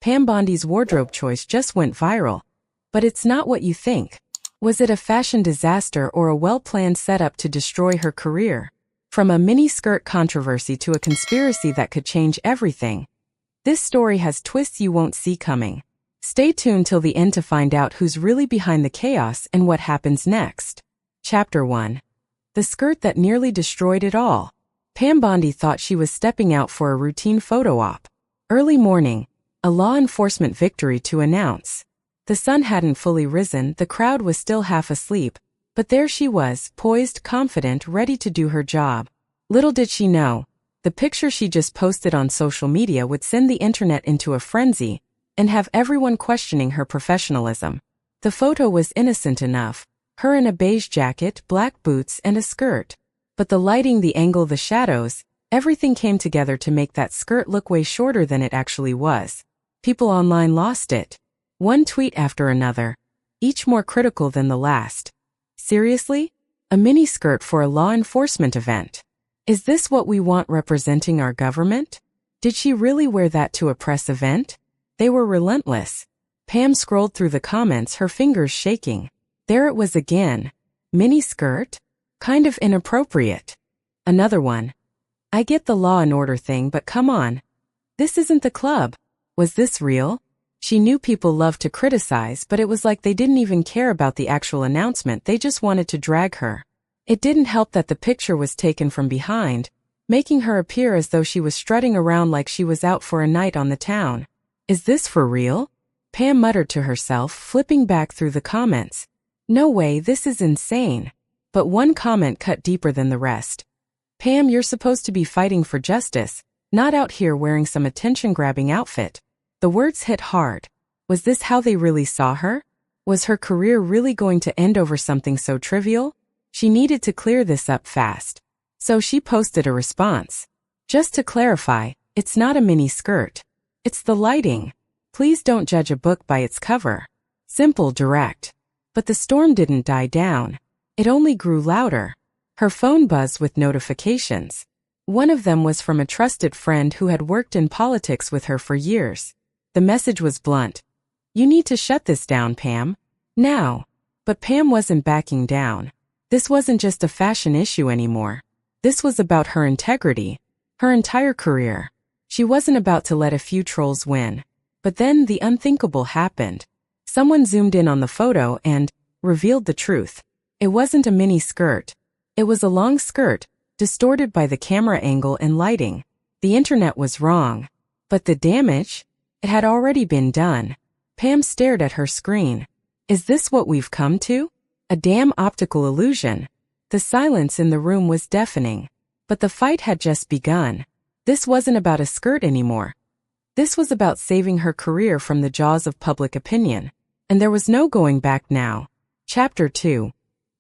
Pam Bondi's wardrobe choice just went viral. But it's not what you think. Was it a fashion disaster or a well-planned setup to destroy her career? From a mini-skirt controversy to a conspiracy that could change everything. This story has twists you won't see coming. Stay tuned till the end to find out who's really behind the chaos and what happens next. Chapter 1. The skirt that nearly destroyed it all. Pam Bondi thought she was stepping out for a routine photo op. Early morning, a law enforcement victory to announce. The sun hadn't fully risen, the crowd was still half asleep, but there she was, poised, confident, ready to do her job. Little did she know, the picture she just posted on social media would send the internet into a frenzy and have everyone questioning her professionalism. The photo was innocent enough, her in a beige jacket, black boots, and a skirt. But the lighting, the angle, the shadows, everything came together to make that skirt look way shorter than it actually was. People online lost it. One tweet after another, each more critical than the last. Seriously? A mini-skirt for a law enforcement event? Is this what we want representing our government? Did she really wear that to a press event? They were relentless. Pam scrolled through the comments, her fingers shaking. There it was again. Mini-skirt? Kind of inappropriate. Another one. I get the law and order thing, but come on. This isn't the club. Was this real? She knew people loved to criticize, but it was like they didn't even care about the actual announcement, they just wanted to drag her. It didn't help that the picture was taken from behind, making her appear as though she was strutting around like she was out for a night on the town. Is this for real? Pam muttered to herself, flipping back through the comments. No way, this is insane. But one comment cut deeper than the rest. Pam, you're supposed to be fighting for justice, not out here wearing some attention-grabbing outfit. The words hit hard. Was this how they really saw her? Was her career really going to end over something so trivial? She needed to clear this up fast. So she posted a response. Just to clarify, it's not a mini skirt. It's the lighting. Please don't judge a book by its cover. Simple, direct. But the storm didn't die down. It only grew louder. Her phone buzzed with notifications. One of them was from a trusted friend who had worked in politics with her for years. The message was blunt. You need to shut this down, Pam. Now. But Pam wasn't backing down. This wasn't just a fashion issue anymore. This was about her integrity, her entire career. She wasn't about to let a few trolls win. But then the unthinkable happened. Someone zoomed in on the photo and revealed the truth. It wasn't a mini skirt. It was a long skirt, distorted by the camera angle and lighting. The internet was wrong. But the damage? It had already been done. Pam stared at her screen. Is this what we've come to? A damn optical illusion. The silence in the room was deafening. But the fight had just begun. This wasn't about a skirt anymore. This was about saving her career from the jaws of public opinion. And there was no going back now. Chapter 2.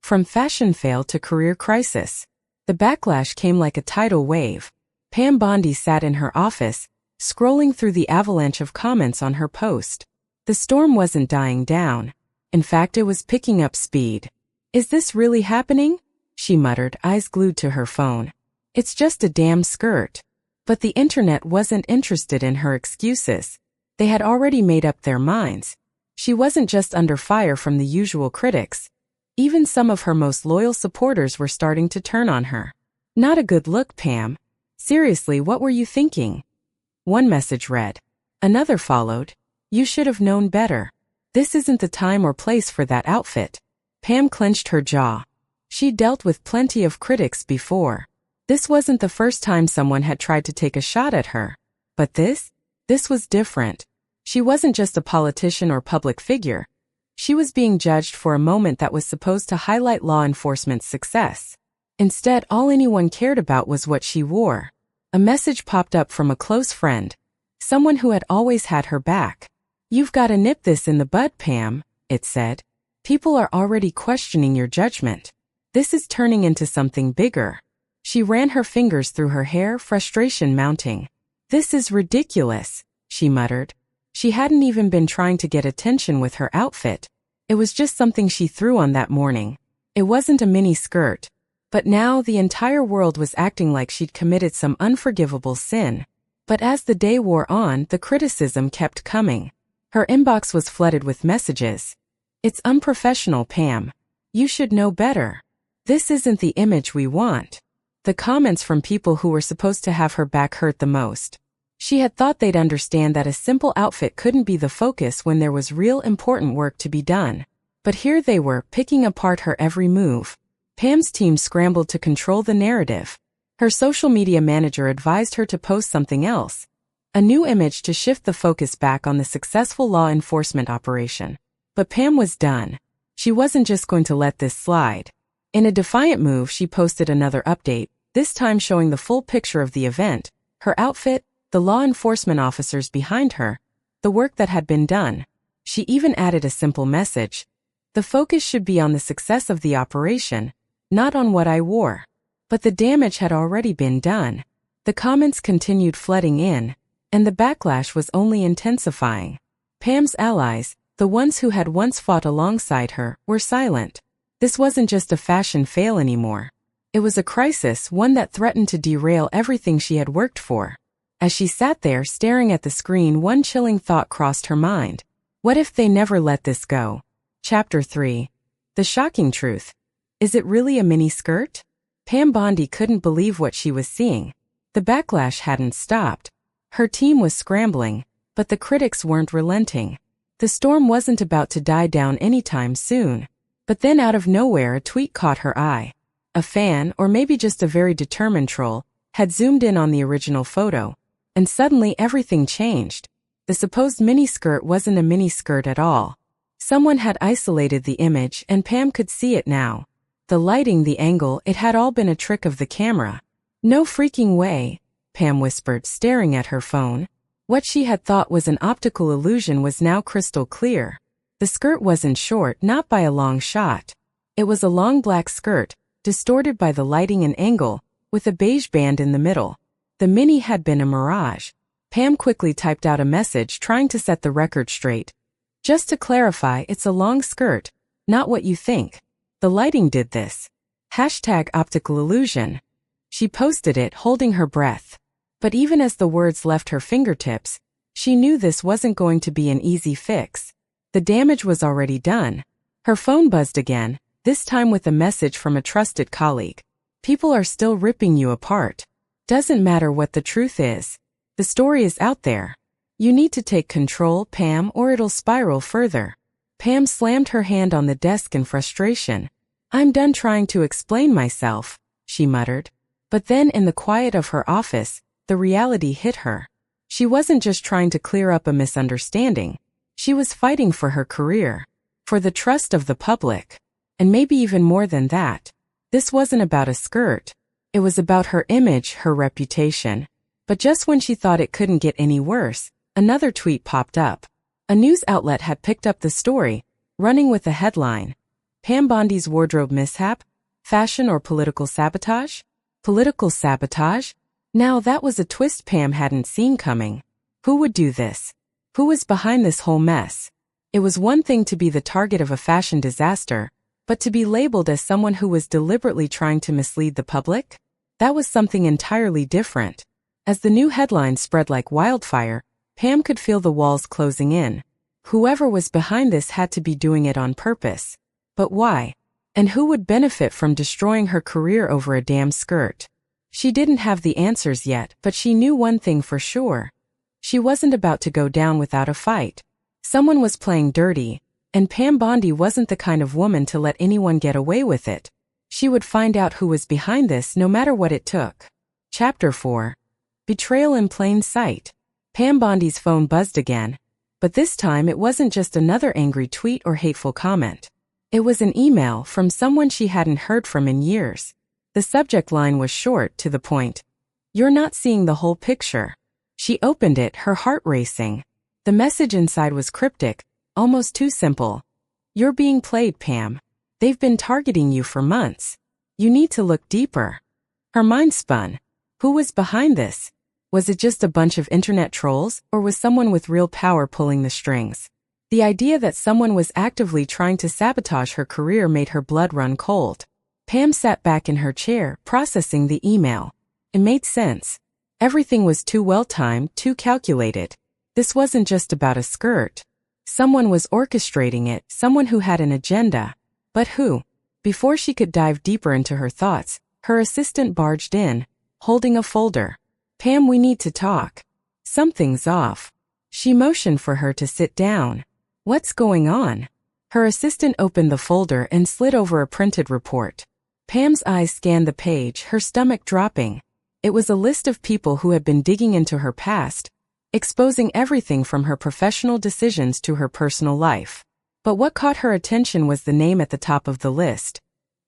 From fashion fail to career crisis. The backlash came like a tidal wave. Pam Bondi sat in her office, scrolling through the avalanche of comments on her post. The storm wasn't dying down. In fact, it was picking up speed. Is this really happening? She muttered, eyes glued to her phone. It's just a damn skirt. But the internet wasn't interested in her excuses. They had already made up their minds. She wasn't just under fire from the usual critics. Even some of her most loyal supporters were starting to turn on her. Not a good look, Pam. Seriously, what were you thinking? One message read. Another followed. You should have known better. This isn't the time or place for that outfit. Pam clenched her jaw. She'd dealt with plenty of critics before. This wasn't the first time someone had tried to take a shot at her. But this was different. She wasn't just a politician or public figure. She was being judged for a moment that was supposed to highlight law enforcement's success. Instead, all anyone cared about was what she wore. A message popped up from a close friend, someone who had always had her back. You've got to nip this in the bud, Pam, it said. People are already questioning your judgment. This is turning into something bigger. She ran her fingers through her hair, frustration mounting. This is ridiculous, she muttered. She hadn't even been trying to get attention with her outfit. It was just something she threw on that morning. It wasn't a mini skirt. But now the entire world was acting like she'd committed some unforgivable sin. But as the day wore on, the criticism kept coming. Her inbox was flooded with messages. "It's unprofessional, Pam. You should know better. This isn't the image we want." The comments from people who were supposed to have her back hurt the most. She had thought they'd understand that a simple outfit couldn't be the focus when there was real important work to be done. But here they were, picking apart her every move. Pam's team scrambled to control the narrative. Her social media manager advised her to post something else. A new image to shift the focus back on the successful law enforcement operation. But Pam was done. She wasn't just going to let this slide. In a defiant move, she posted another update, this time showing the full picture of the event, her outfit, the law enforcement officers behind her, the work that had been done. She even added a simple message. "The focus should be on the success of the operation, not on what I wore." But the damage had already been done. The comments continued flooding in, and the backlash was only intensifying. Pam's allies, the ones who had once fought alongside her, were silent. This wasn't just a fashion fail anymore. It was a crisis, one that threatened to derail everything she had worked for. As she sat there staring at the screen, one chilling thought crossed her mind. What if they never let this go? Chapter 3. The shocking truth. Is it really a mini skirt? Pam Bondi couldn't believe what she was seeing. The backlash hadn't stopped. Her team was scrambling, but the critics weren't relenting. The storm wasn't about to die down anytime soon. But then out of nowhere a tweet caught her eye. A fan, or maybe just a very determined troll, had zoomed in on the original photo. And suddenly everything changed. The supposed miniskirt wasn't a miniskirt at all. Someone had isolated the image and Pam could see it now. The lighting, the angle, it had all been a trick of the camera. "No freaking way," Pam whispered, staring at her phone. What she had thought was an optical illusion was now crystal clear. The skirt wasn't short, not by a long shot. It was a long black skirt, distorted by the lighting and angle, with a beige band in the middle. The mini had been a mirage. Pam quickly typed out a message trying to set the record straight. "Just to clarify, it's a long skirt, not what you think. The lighting did this. #optical illusion." She posted it, holding her breath. But even as the words left her fingertips, she knew this wasn't going to be an easy fix. The damage was already done. Her phone buzzed again, this time with a message from a trusted colleague. "People are still ripping you apart. Doesn't matter what the truth is. The story is out there. You need to take control, Pam, or it'll spiral further." Pam slammed her hand on the desk in frustration. "I'm done trying to explain myself," she muttered. But then in the quiet of her office, the reality hit her. She wasn't just trying to clear up a misunderstanding. She was fighting for her career, for the trust of the public, and maybe even more than that. This wasn't about a skirt. It was about her image, her reputation. But just when she thought it couldn't get any worse, another tweet popped up. A news outlet had picked up the story, running with the headline, "Pam Bondi's wardrobe mishap? Fashion or political sabotage?" Political sabotage? Now that was a twist Pam hadn't seen coming. Who would do this? Who was behind this whole mess? It was one thing to be the target of a fashion disaster, but to be labeled as someone who was deliberately trying to mislead the public? That was something entirely different. As the new headlines spread like wildfire, Pam could feel the walls closing in. Whoever was behind this had to be doing it on purpose. But why? And who would benefit from destroying her career over a damn skirt? She didn't have the answers yet, but she knew one thing for sure. She wasn't about to go down without a fight. Someone was playing dirty, and Pam Bondi wasn't the kind of woman to let anyone get away with it. She would find out who was behind this no matter what it took. Chapter 4. Betrayal in Plain Sight. Pam Bondi's phone buzzed again, but this time it wasn't just another angry tweet or hateful comment. It was an email from someone she hadn't heard from in years. The subject line was short, to the point. "You're not seeing the whole picture." She opened it, her heart racing. The message inside was cryptic, almost too simple. "You're being played, Pam. They've been targeting you for months. You need to look deeper." Her mind spun. Who was behind this? Was it just a bunch of internet trolls, or was someone with real power pulling the strings? The idea that someone was actively trying to sabotage her career made her blood run cold. Pam sat back in her chair, processing the email. It made sense. Everything was too well-timed, too calculated. This wasn't just about a skirt. Someone was orchestrating it, someone who had an agenda. But who? Before she could dive deeper into her thoughts, her assistant barged in, holding a folder. "Pam, we need to talk. Something's off." She motioned for her to sit down. "What's going on?" Her assistant opened the folder and slid over a printed report. Pam's eyes scanned the page, her stomach dropping. It was a list of people who had been digging into her past, exposing everything from her professional decisions to her personal life. But what caught her attention was the name at the top of the list.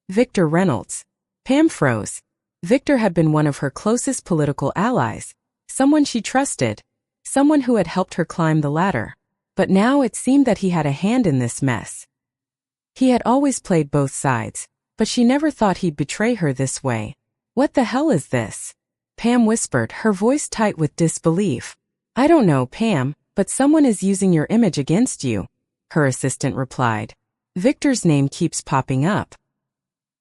Victor Reynolds. Pam froze. Victor had been one of her closest political allies, someone she trusted, someone who had helped her climb the ladder. But now it seemed that he had a hand in this mess. He had always played both sides, but she never thought he'd betray her this way. "What the hell is this?" Pam whispered, her voice tight with disbelief. "I don't know, Pam, but someone is using your image against you," her assistant replied. "Victor's name keeps popping up.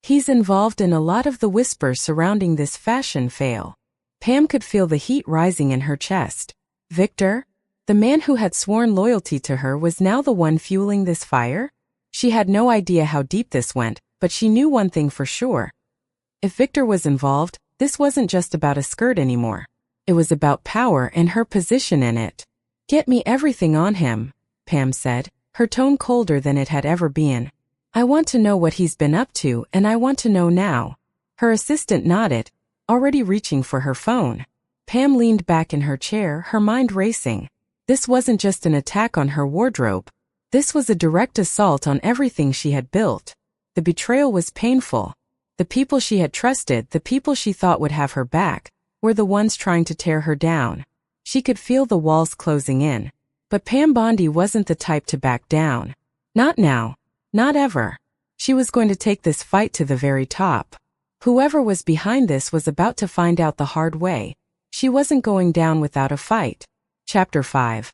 He's involved in a lot of the whispers surrounding this fashion fail." Pam could feel the heat rising in her chest. Victor? The man who had sworn loyalty to her was now the one fueling this fire? She had no idea how deep this went, but she knew one thing for sure. If Victor was involved, this wasn't just about a skirt anymore. It was about power and her position in it. "Get me everything on him," Pam said, her tone colder than it had ever been. "I want to know what he's been up to, and I want to know now." Her assistant nodded, already reaching for her phone. Pam leaned back in her chair, her mind racing. This wasn't just an attack on her wardrobe. This was a direct assault on everything she had built. The betrayal was painful. The people she had trusted, the people she thought would have her back, were the ones trying to tear her down. She could feel the walls closing in. But Pam Bondi wasn't the type to back down. Not now. Not ever. She was going to take this fight to the very top. Whoever was behind this was about to find out the hard way. She wasn't going down without a fight. Chapter 5.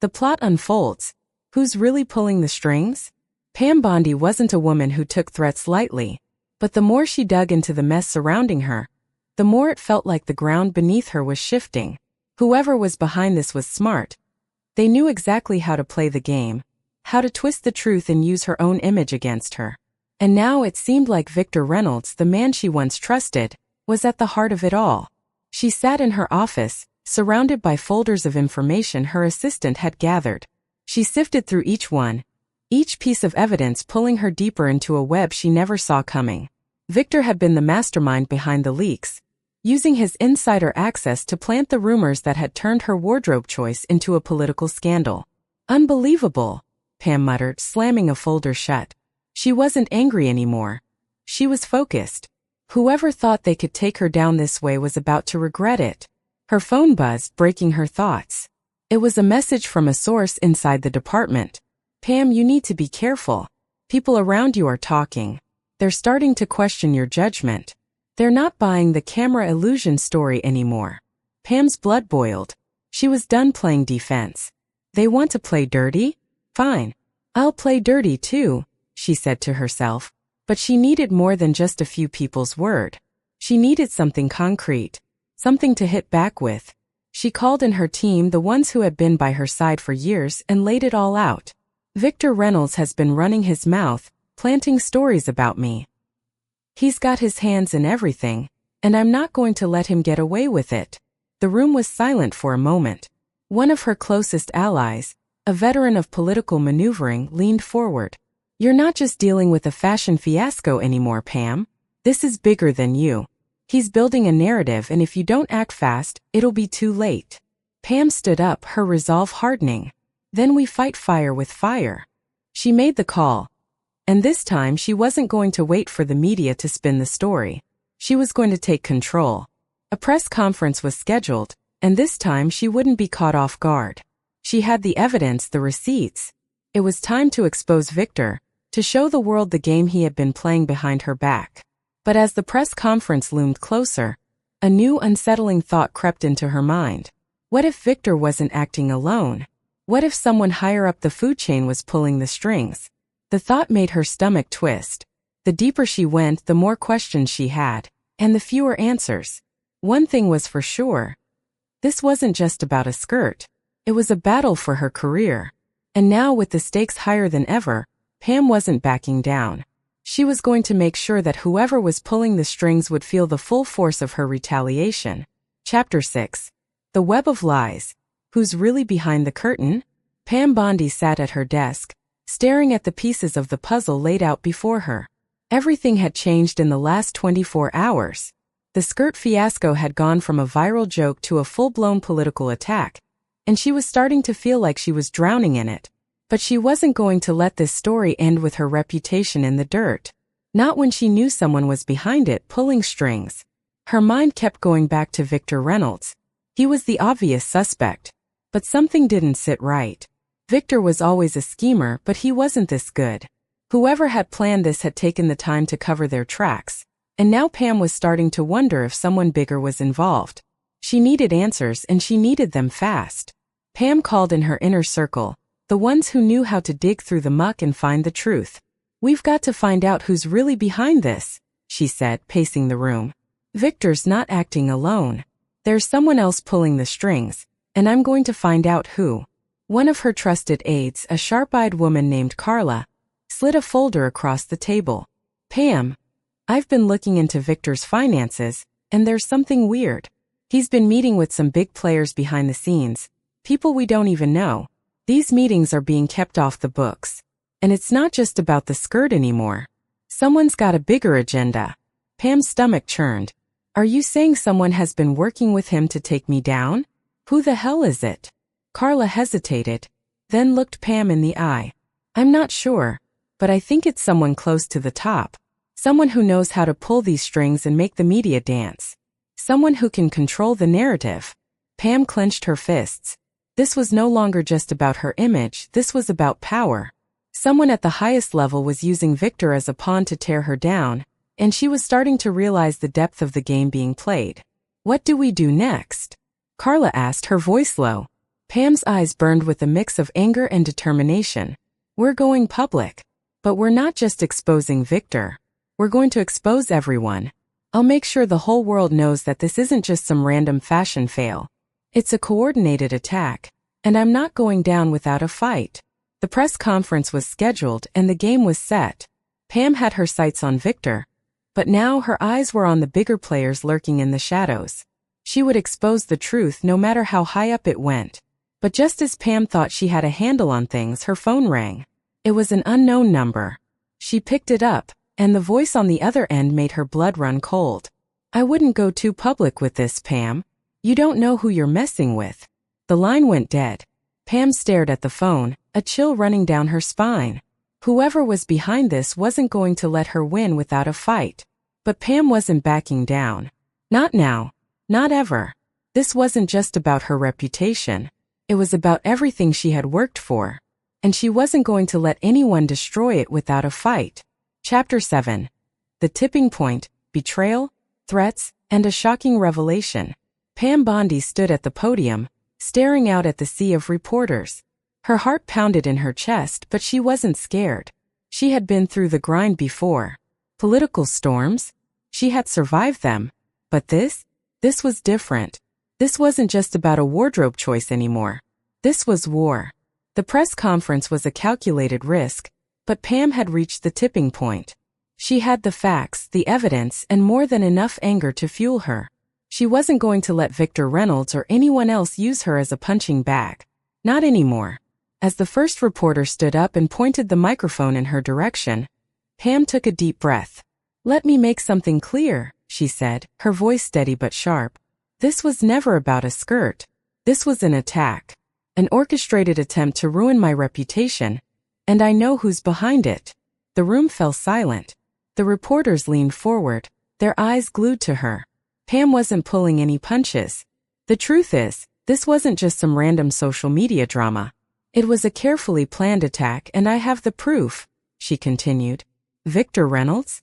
The plot unfolds. Who's really pulling the strings? Pam Bondi wasn't a woman who took threats lightly. But the more she dug into the mess surrounding her, the more it felt like the ground beneath her was shifting. Whoever was behind this was smart. They knew exactly how to play the game, how to twist the truth and use her own image against her. And now it seemed like Victor Reynolds, the man she once trusted, was at the heart of it all. She sat in her office, surrounded by folders of information her assistant had gathered. She sifted through each one, each piece of evidence pulling her deeper into a web she never saw coming. Victor had been the mastermind behind the leaks, using his insider access to plant the rumors that had turned her wardrobe choice into a political scandal. "Unbelievable," Pam muttered, slamming a folder shut. She wasn't angry anymore. She was focused. Whoever thought they could take her down this way was about to regret it. Her phone buzzed, breaking her thoughts. It was a message from a source inside the department. "Pam, you need to be careful. People around you are talking. They're starting to question your judgment. They're not buying the camera illusion story anymore." Pam's blood boiled. She was done playing defense. "They want to play dirty? Fine. I'll play dirty too," she said to herself. But she needed more than just a few people's word. She needed something concrete, something to hit back with. She called in her team, the ones who had been by her side for years, and laid it all out. "Victor Reynolds has been running his mouth, planting stories about me. He's got his hands in everything, and I'm not going to let him get away with it." The room was silent for a moment. One of her closest allies, a veteran of political maneuvering, leaned forward. "You're not just dealing with a fashion fiasco anymore, Pam. This is bigger than you. He's building a narrative, and if you don't act fast, it'll be too late." Pam stood up, her resolve hardening. "Then we fight fire with fire." She made the call. And this time she wasn't going to wait for the media to spin the story. She was going to take control. A press conference was scheduled, and this time she wouldn't be caught off guard. She had the evidence, the receipts. It was time to expose Victor, to show the world the game he had been playing behind her back. But as the press conference loomed closer, a new unsettling thought crept into her mind. What if Victor wasn't acting alone? What if someone higher up the food chain was pulling the strings? The thought made her stomach twist. The deeper she went, the more questions she had, and the fewer answers. One thing was for sure. This wasn't just about a skirt. It was a battle for her career. And now, with the stakes higher than ever, Pam wasn't backing down. She was going to make sure that whoever was pulling the strings would feel the full force of her retaliation. Chapter 6. The Web of Lies. Who's really behind the curtain? Pam Bondi sat at her desk, staring at the pieces of the puzzle laid out before her. Everything had changed in the last 24 hours. The skirt fiasco had gone from a viral joke to a full-blown political attack, and she was starting to feel like she was drowning in it. But she wasn't going to let this story end with her reputation in the dirt. Not when she knew someone was behind it, pulling strings. Her mind kept going back to Victor Reynolds. He was the obvious suspect. But something didn't sit right. Victor was always a schemer, but he wasn't this good. Whoever had planned this had taken the time to cover their tracks. And now Pam was starting to wonder if someone bigger was involved. She needed answers, and she needed them fast. Pam called in her inner circle, the ones who knew how to dig through the muck and find the truth. "We've got to find out who's really behind this," she said, pacing the room. "Victor's not acting alone. There's someone else pulling the strings, and I'm going to find out who." One of her trusted aides, a sharp-eyed woman named Carla, slid a folder across the table. "Pam, I've been looking into Victor's finances, and there's something weird. He's been meeting with some big players behind the scenes, people we don't even know. These meetings are being kept off the books. And it's not just about the skirt anymore. Someone's got a bigger agenda." Pam's stomach churned. "Are you saying someone has been working with him to take me down? Who the hell is it?" Carla hesitated, then looked Pam in the eye. "I'm not sure, but I think it's someone close to the top. Someone who knows how to pull these strings and make the media dance. Someone who can control the narrative." Pam clenched her fists. This was no longer just about her image, this was about power. Someone at the highest level was using Victor as a pawn to tear her down, and she was starting to realize the depth of the game being played. "What do we do next?" Carla asked, her voice low. Pam's eyes burned with a mix of anger and determination. "We're going public. But we're not just exposing Victor. We're going to expose everyone. I'll make sure the whole world knows that this isn't just some random fashion fail. It's a coordinated attack, and I'm not going down without a fight." The press conference was scheduled and the game was set. Pam had her sights on Victor, but now her eyes were on the bigger players lurking in the shadows. She would expose the truth no matter how high up it went. But just as Pam thought she had a handle on things, her phone rang. It was an unknown number. She picked it up, and the voice on the other end made her blood run cold. "I wouldn't go too public with this, Pam. You don't know who you're messing with." The line went dead. Pam stared at the phone, a chill running down her spine. Whoever was behind this wasn't going to let her win without a fight. But Pam wasn't backing down. Not now. Not ever. This wasn't just about her reputation. It was about everything she had worked for. And she wasn't going to let anyone destroy it without a fight. Chapter 7. The Tipping Point, Betrayal, Threats, and a Shocking Revelation. Pam Bondi stood at the podium, staring out at the sea of reporters. Her heart pounded in her chest, but she wasn't scared. She had been through the grind before. Political storms? She had survived them. But this was different. This wasn't just about a wardrobe choice anymore. This was war. The press conference was a calculated risk, but Pam had reached the tipping point. She had the facts, the evidence, and more than enough anger to fuel her. She wasn't going to let Victor Reynolds or anyone else use her as a punching bag. Not anymore. As the first reporter stood up and pointed the microphone in her direction, Pam took a deep breath. "Let me make something clear," she said, her voice steady but sharp. "This was never about a skirt. This was an attack. An orchestrated attempt to ruin my reputation. And I know who's behind it." The room fell silent. The reporters leaned forward, their eyes glued to her. Pam wasn't pulling any punches. The truth is, this wasn't just some random social media drama. It was a carefully planned attack, and I have the proof, she continued. "Victor Reynolds?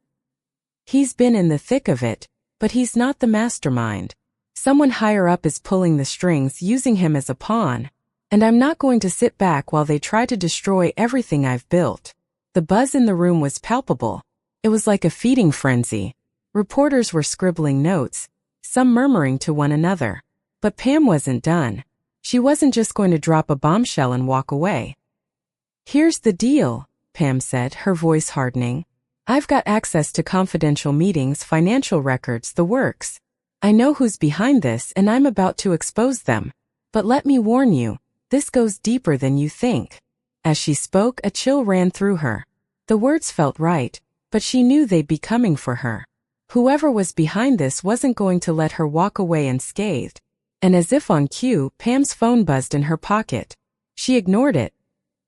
He's been in the thick of it, but he's not the mastermind. Someone higher up is pulling the strings, using him as a pawn. And I'm not going to sit back while they try to destroy everything I've built." The buzz in the room was palpable. It was like a feeding frenzy. Reporters were scribbling notes, some murmuring to one another. But Pam wasn't done. She wasn't just going to drop a bombshell and walk away. "Here's the deal," Pam said, her voice hardening. "I've got access to confidential meetings, financial records, the works. I know who's behind this and I'm about to expose them. But let me warn you, this goes deeper than you think." As she spoke, a chill ran through her. The words felt right, but she knew they'd be coming for her. Whoever was behind this wasn't going to let her walk away unscathed. And as if on cue, Pam's phone buzzed in her pocket. She ignored it.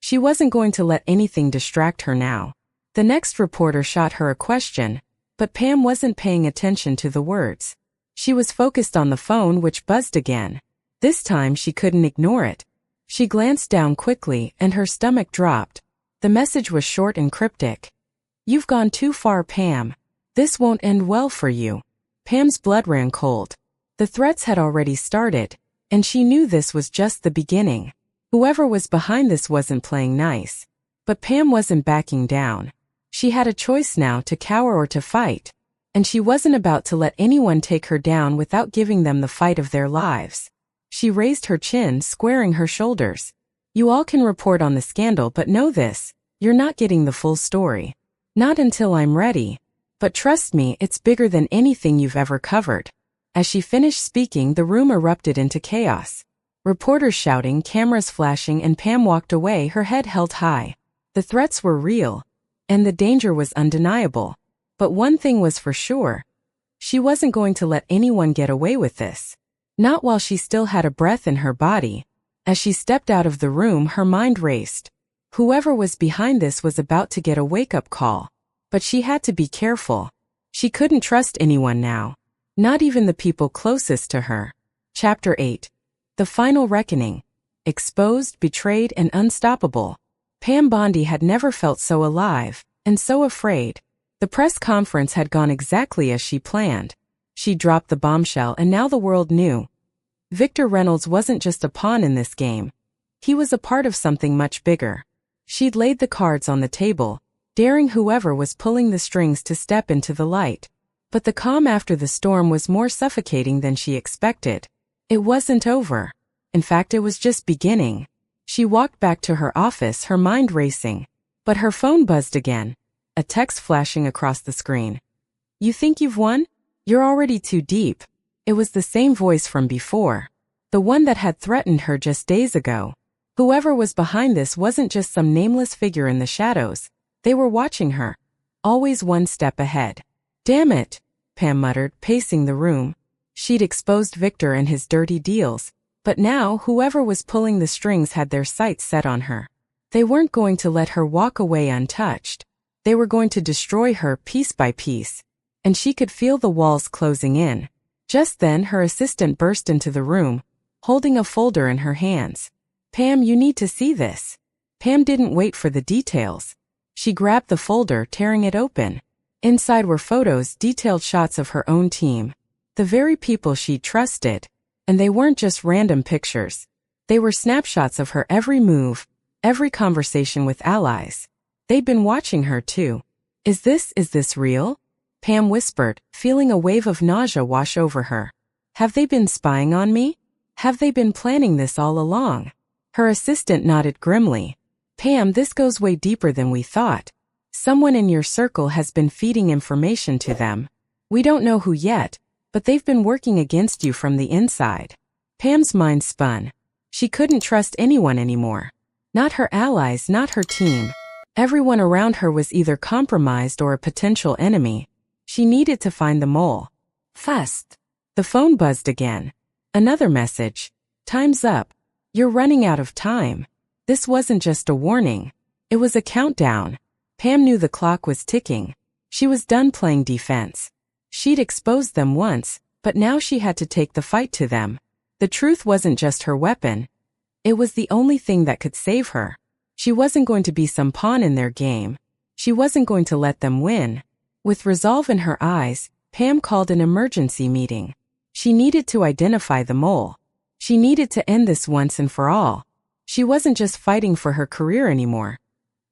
She wasn't going to let anything distract her now. The next reporter shot her a question, but Pam wasn't paying attention to the words. She was focused on the phone, which buzzed again. This time she couldn't ignore it. She glanced down quickly and her stomach dropped. The message was short and cryptic. "You've gone too far, Pam. This won't end well for you." Pam's blood ran cold. The threats had already started, and she knew this was just the beginning. Whoever was behind this wasn't playing nice. But Pam wasn't backing down. She had a choice now, to cower or to fight. And she wasn't about to let anyone take her down without giving them the fight of their lives. She raised her chin, squaring her shoulders. "You all can report on the scandal, but know this, you're not getting the full story. Not until I'm ready. But trust me, it's bigger than anything you've ever covered." As she finished speaking, the room erupted into chaos. Reporters shouting, cameras flashing, and Pam walked away, her head held high. The threats were real, and the danger was undeniable. But one thing was for sure. She wasn't going to let anyone get away with this. Not while she still had a breath in her body. As she stepped out of the room, her mind raced. Whoever was behind this was about to get a wake-up call. But she had to be careful. She couldn't trust anyone now. Not even the people closest to her. Chapter 8. The Final Reckoning. Exposed, betrayed, and unstoppable. Pam Bondi had never felt so alive, and so afraid. The press conference had gone exactly as she planned. She dropped the bombshell and now the world knew. Victor Reynolds wasn't just a pawn in this game. He was a part of something much bigger. She'd laid the cards on the table, daring whoever was pulling the strings to step into the light. But the calm after the storm was more suffocating than she expected. It wasn't over. In fact, it was just beginning. She walked back to her office, her mind racing. But her phone buzzed again. A text flashing across the screen. "You think you've won? You're already too deep." It was the same voice from before. The one that had threatened her just days ago. Whoever was behind this wasn't just some nameless figure in the shadows. They were watching her. Always one step ahead. "Damn it," Pam muttered, pacing the room. She'd exposed Victor and his dirty deals. But now, whoever was pulling the strings had their sights set on her. They weren't going to let her walk away untouched. They were going to destroy her piece by piece. And she could feel the walls closing in. Just then, her assistant burst into the room, holding a folder in her hands. "Pam, you need to see this." Pam didn't wait for the details. She grabbed the folder, tearing it open. Inside were photos, detailed shots of her own team. The very people she trusted. And they weren't just random pictures. They were snapshots of her every move, every conversation with allies. They'd been watching her too. Is this real?" Pam whispered, feeling a wave of nausea wash over her. "Have they been spying on me? Have they been planning this all along?" Her assistant nodded grimly. "Pam, this goes way deeper than we thought. Someone in your circle has been feeding information to them. We don't know who yet, but they've been working against you from the inside." Pam's mind spun. She couldn't trust anyone anymore. Not her allies, not her team. Everyone around her was either compromised or a potential enemy. She needed to find the mole. Fast. The phone buzzed again. Another message. "Time's up. You're running out of time." This wasn't just a warning. It was a countdown. Pam knew the clock was ticking. She was done playing defense. She'd exposed them once, but now she had to take the fight to them. The truth wasn't just her weapon. It was the only thing that could save her. She wasn't going to be some pawn in their game. She wasn't going to let them win. With resolve in her eyes, Pam called an emergency meeting. She needed to identify the mole. She needed to end this once and for all. She wasn't just fighting for her career anymore.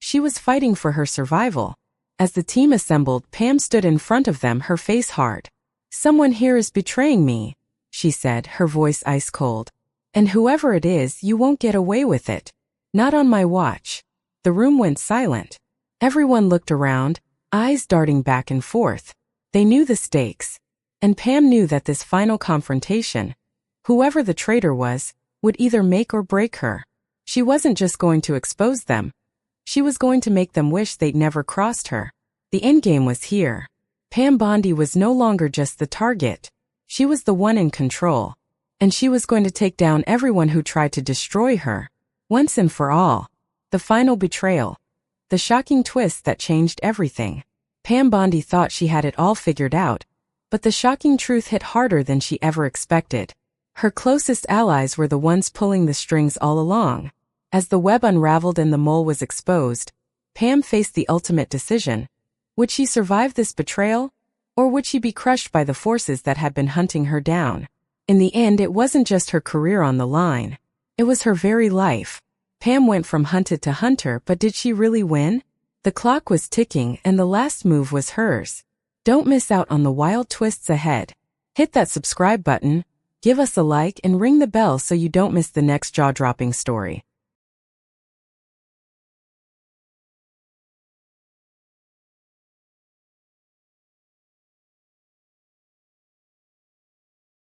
She was fighting for her survival. As the team assembled, Pam stood in front of them, her face hard. "Someone here is betraying me," she said, her voice ice cold. And whoever it is, you won't get away with it. Not on my watch. The room went silent. Everyone looked around, eyes darting back and forth. They knew the stakes. And Pam knew that this final confrontation, whoever the traitor was, would either make or break her. She wasn't just going to expose them. She was going to make them wish they'd never crossed her. The endgame was here. Pam Bondi was no longer just the target. She was the one in control. And she was going to take down everyone who tried to destroy her. Once and for all. The final betrayal. The shocking twist that changed everything. Pam Bondi thought she had it all figured out. But the shocking truth hit harder than she ever expected. Her closest allies were the ones pulling the strings all along. As the web unraveled and the mole was exposed, Pam faced the ultimate decision. Would she survive this betrayal? Or would she be crushed by the forces that had been hunting her down? In the end, it wasn't just her career on the line. It was her very life. Pam went from hunted to hunter, but did she really win? The clock was ticking and the last move was hers. Don't miss out on the wild twists ahead. Hit that subscribe button, give us a like and ring the bell so you don't miss the next jaw-dropping story.